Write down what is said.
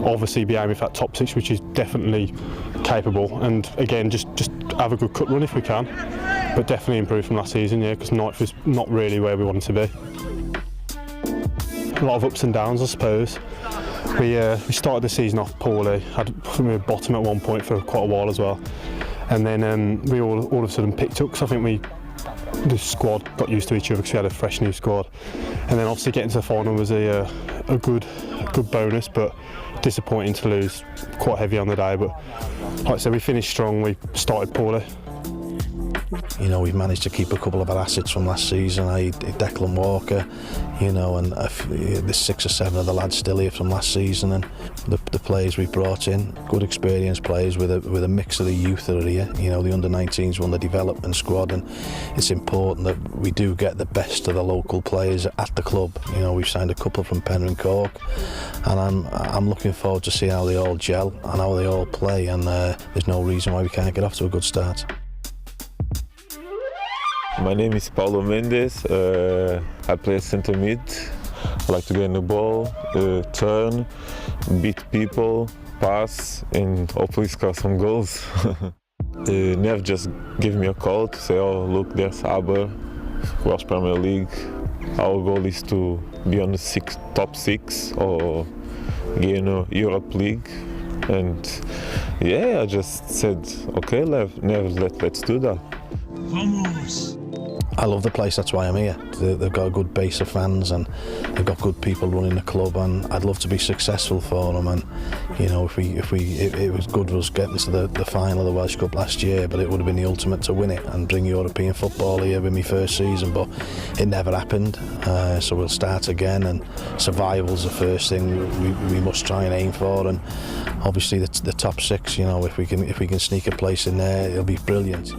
obviously be aiming for that top 6, which is definitely capable, and again just have a good cut run if we can, but definitely improve from last season, yeah, because ninth was not really where we wanted to be. A lot of ups and downs, I suppose. We started the season off poorly. We were bottom at one point for quite a while as well, and then we all of a sudden picked up, because I think the squad got used to each other because we had a fresh new squad, and then obviously getting to the final was a good bonus, but disappointing to lose quite heavy on the day. But like I said, we finished strong, we started poorly. You know, we've managed to keep a couple of our assets from last season, Declan Walker, you know, and there's 6 or 7 of the lads still here from last season, and the players we brought in, good experienced players with a mix of the youth that are here. You know, the under-19s run the development squad, and it's important that we do get the best of the local players at the club. You know, we've signed a couple from Penrith and Cork, and I'm looking forward to see how they all gel and how they all play, and there's no reason why we can't get off to a good start. My name is Paulo Mendes. I play centre mid. I like to get in the ball, turn, beat people, pass, and hopefully score some goals. Nev just gave me a call to say, oh look, there's Aber, Welsh Premier League. Our goal is to be on the top 6 or get in a Europe League. And yeah, I just said, okay, Nev, let's do that. Vamos! I love the place, that's why I'm here. They've got a good base of fans, and they've got good people running the club, and I'd love to be successful for them. And you know, it was good for us getting to the final of the Welsh Cup last year, but it would have been the ultimate to win it and bring European football here with my first season, but it never happened. So we'll start again, and survival's the first thing we must try and aim for, and obviously the top 6. You know, if we can sneak a place in there, it'll be brilliant.